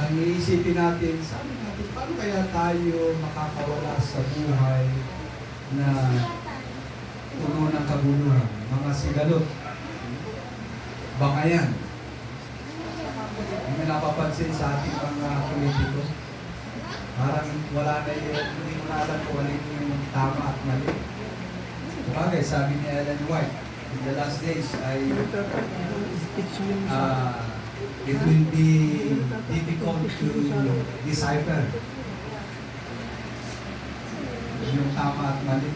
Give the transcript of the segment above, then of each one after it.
ang iisipin natin, sabi natin, paano kaya tayo makakawala sa buhay na puno ng kabuluhan, mga sigalot, bangayan. Hindi napapansin sa ating mga politiko. Parang wala na yun, hindi mo na alam kung alin yung tama at mali. Bagay, sabi ni Ellen White, in the last days, it will be difficult to decipher yung tama at mali.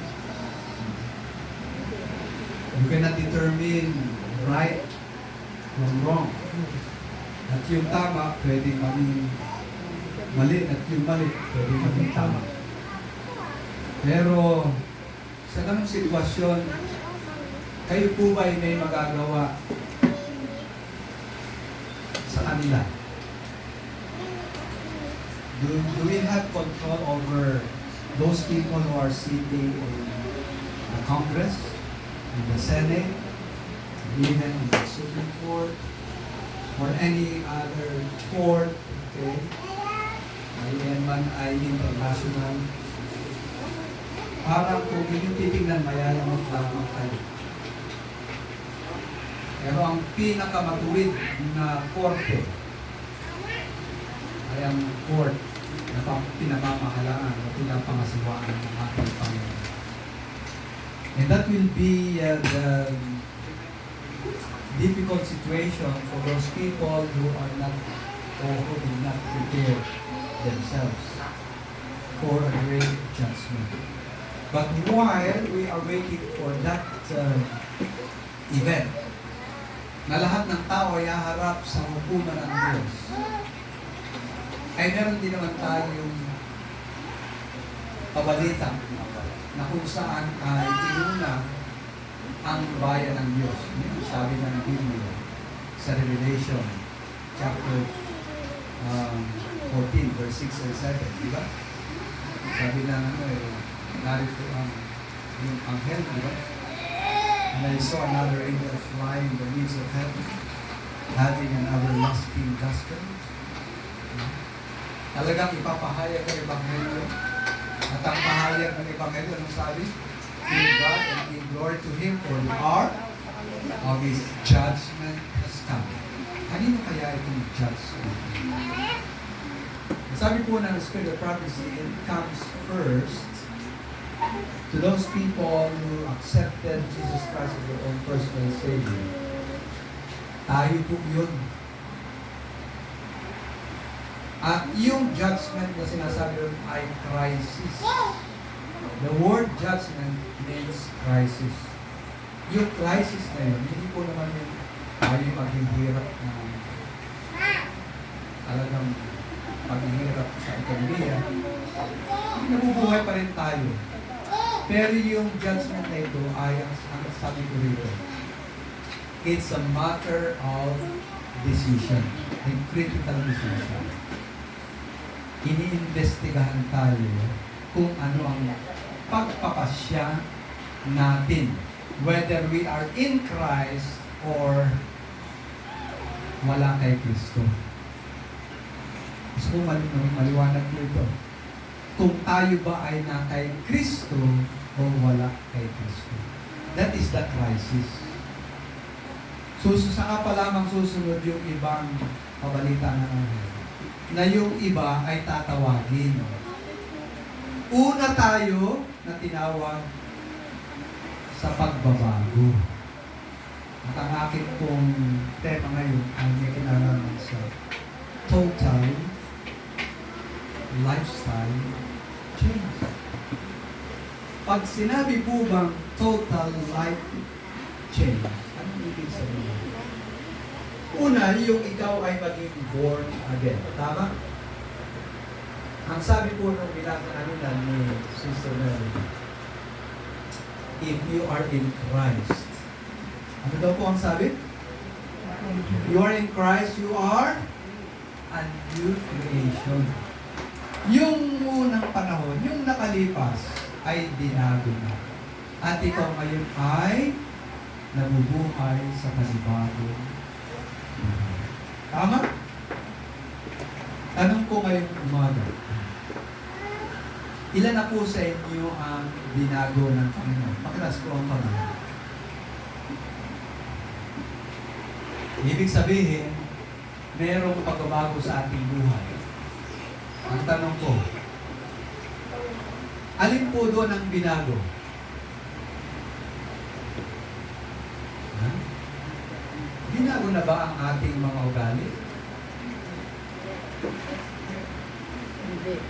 You cannot determine right from wrong. At yung tama, pwedeng maging mali, at yung mali, pwedeng maging tama. Pero, sa ganung sitwasyon, kayo po ba ay may magagawa sa kanila? Do we have control over those people who are sitting in the Congress, in the Senate, even in the Supreme Court, or any other court, okay? Ayan man ay international. Parang kung inyong titignan, mayayaman lamang kayo. Pero ang pinakamatuwid na korte ay ang court na pinamamahalaan o pinapangasiwaan ng ating Panginoon. And that will be the difficult situation for those people who are not or who do not prepare themselves for a great judgment. But while we are waiting for that event, na lahat ng tao ay haharap sa hukuman ng Diyos, ay meron din naman tayong pabalita na kung saan ay inuna ang bayan ng Diyos. Sabi ng Biblia sa Revelation chapter 14 verse 6 and 7, di ba? Sabi ng narito yung anghel, di ba? And I saw another angel fly in the midst of heaven, having an everlasting gospel. Talagang ipapahayag ang Ebanghelyo. At ang pahayag ng Ebanghelyo, anong sabi? Fear God and give glory to Him, for the hour of His judgment has come. Kanino kaya itong judgment? Sabi po ng Spirit of Prophecy, it comes first to those people who accepted Jesus Christ as their own personal Savior. Tayo po yun. Yung judgment na sinasabi doon ay crisis. The word judgment means crisis. Yung crisis na yun, hindi po naman yung tayo maghihirap na talagang paghihirap sa ekonomiya. Nabubuhay pa rin tayo. Pero yung judgment na ito ay ang sabi ko rito, it's a matter of decision, a critical decision. Iniimbestigahan tayo kung ano ang pagpapasya natin, whether we are in Christ or wala kay Kristo. Gusto ko maliwanag po ito. Kung tayo ba ay na kay Kristo o wala kay Kristo. That is the crisis. Saka pa lamang susunod yung ibang pabalita ng anghel na yung iba ay tatawagin. Una tayo na tinawag sa pagbabago. At ang akin pong tema ngayon ay may kinalaman sa total lifestyle change. Pag sinabi po bang total life change, anong ibig sabihin? Una, yung ikaw ay maging born again. Tama? Ang sabi po nung binasa kanina ni Sister Mary, if you are in Christ. Ano daw po ang sabi? You are in Christ, you are a new creation. Yung unang panahon, yung nakalipas, ay dinago na. At ikaw ngayon ay nabubuhay sa panibagong buhay. Tama? Tanong ko ngayong umaga, ilan na po sa inyo ang binago ng Panginoon? Pakiras ko ang Panginoon. Ibig sabihin, merong pagbabago sa ating buhay. Ang tanong ko, alin po doon ang binago? Ha? Binago na ba ang ating mga ugali? Hindi.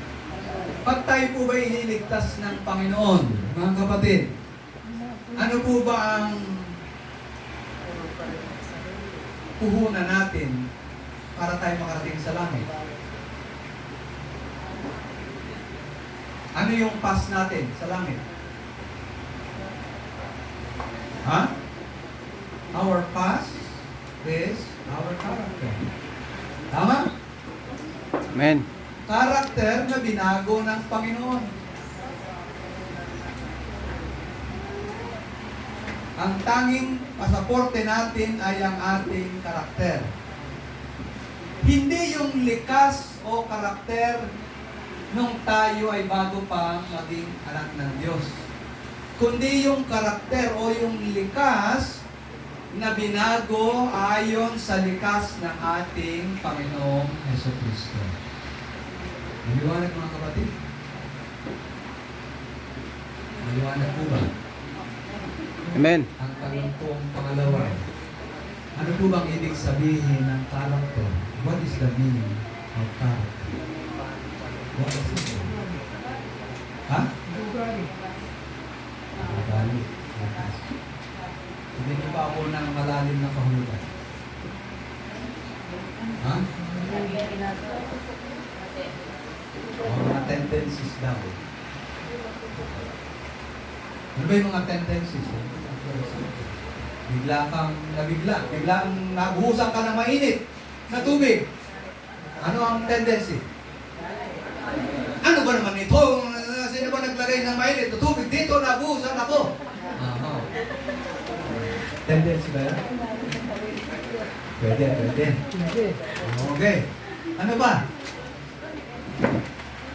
Pag tayo po ba iniligtas ng Panginoon, mga kapatid, ano po ba ang puhunan natin para tayo makarating sa langit? Ano yung pass natin sa langit? Ha? Our pass is our character. Tama? Amen. Karakter na binago ng Panginoon. Ang tanging pasaporte natin ay ang ating karakter. Hindi yung likas o karakter nung tayo ay bago pa maging anak ng Diyos. Kundi yung karakter o yung likas na binago ayon sa likas ng ating Panginoong Jesucristo. Maliwanag mga kapatid? Maliwanag po ba? Amen. Ang tanong pong pangalawa, ano po bang ibig sabihin ng character? What is the meaning of character? What is it? Ha? Ugali. Hindi niyo pa ako ng malalim na kahulugan. Ha? Mga tendencies daw. Ano ba yung mga tendencies? Bigla kang nabigla. Biglang nabuhusan ka ng mainit na tubig. Ano ang tendency? Ano ba naman ito? Sino ba naglagay ng mainit na tubig? Dito nabuhusan ako. Tendency ba yan? Pwede. Okay. Ano ba?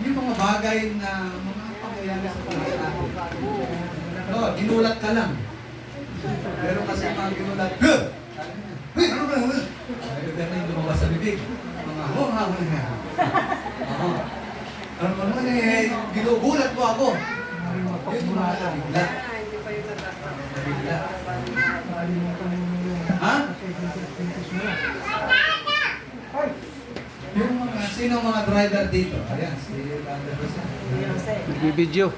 Yung mga bagay na mga pangyayari sa buhay natin. Ginulat ka lang. Pero kasi mga ginulat, ano ba? Ay, ganun yung lumabas sa bibig. Mga, ano ba naman ginugulat mo ako. Yun yung mga nabigla. Nabigla. Ha? Yung mga, sino mga driver dito? Ayan, si Brother Jose. Nagbibideo.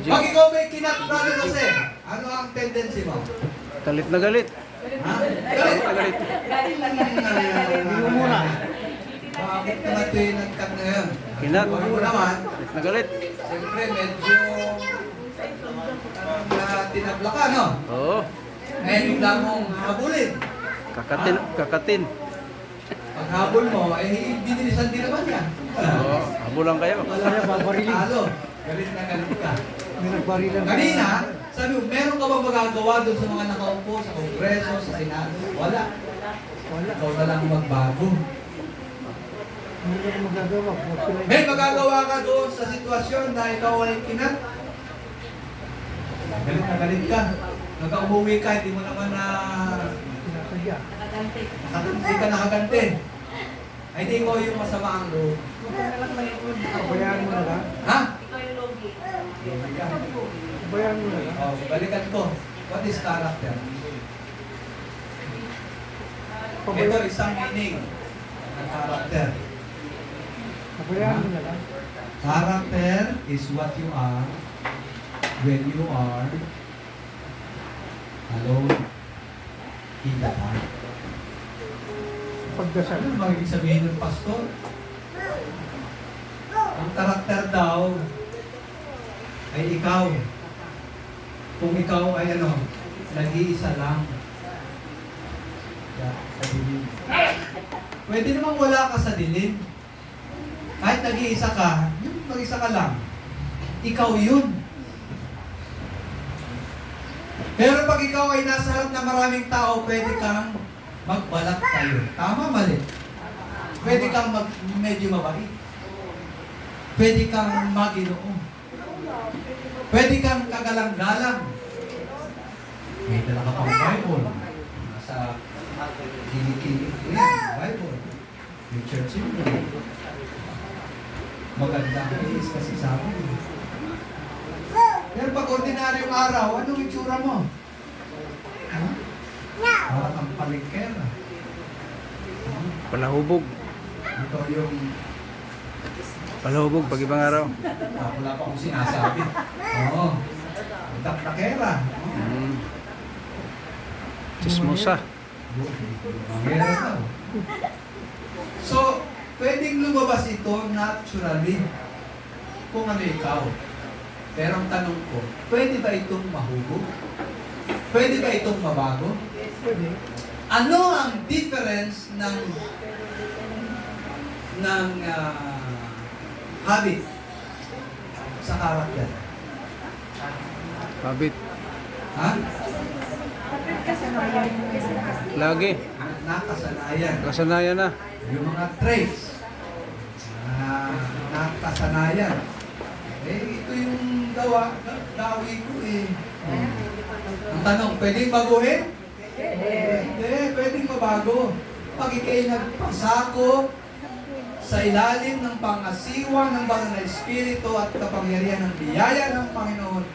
Pag ikaw may kinat, Brother Jose, ano ang tendency mo? Galit na galit. Ha? Galit na galit. Hindi muna. Bakit naman ito yung nagkat na yun? Kinat. Huwag mo naman, Galit na galit. siyempre medyo tinabla ka, no? Oo. Ngayon bigla mong habulin. Kakatin. Pag habol mo, dinilisan din naman yan. Oo. Habo lang kayo. Talo. Galit na galit ka. Kanina, sabi mo, meron ka bang magagawa doon sa mga nakaupo sa Kongreso, sa Senado? Wala. Ikaw na lang magbago. May magagawa ka doon sa sitwasyon na ikaw ay kinat. Galit na galit ka. Nag-umuwi ka, hindi mo naman na... Hindi ka nakaganti. Ay, hindi ko yung masama ang loob. Bayaran mo na lang. Ha? Bayaran mo na lang. Oh, balikan ko. What is character? Ito isang meaning ng character. Bayaran mo na lang. Character is what you are when you are alone in the heart. Pagdasal. Ano ba ibig sabihin ng pastor? Ang karakter daw ay ikaw. Kung ikaw ay nag-iisa lang. Sa dilim. Pwede namang wala ka sa dilim. Kahit nag-iisa ka, yung mag-isa ka lang, ikaw yun. Pero pag ikaw ay nasa harap ng maraming tao, pwede kang magbalat kayo. Tama, mali? Pwede kang medyo mabait. Pwede kang maginoo. Pwede kang kagalang-galang. May dala ka pang Bible. Nasa kilikili ko yan, Bible. May church yun. Maganda ang is kasi sa akin. Pero pag ordinaryong araw, anong itsura mo? Ha? Parang ang palengkera. Palahubog. Ito yung Palahubog pag ibang araw. wala pa akong sinasabi. Oo. Dakdakera. Mm. Chismosa. Meron daw. So, pwedeng lumabas ito naturally kung ano ikaw. Pero ang tanong ko, pwede ba itong mahubog? Pwede ba itong mabago? Pwede. Ano ang difference ng habit sa karakter? Habit. Ha? Lagi. Nakasanayan. Kasanayan na. Yung mga traits na nakasanayan. Ito yung gawi ko eh. Ang tanong, pwedeng baguhin? Hindi, pwedeng mabago. Pag ikay nagpasako sa ilalim ng pangasiwa ng banal na Espiritu at kapangyarihan ng biyaya ng Panginoon,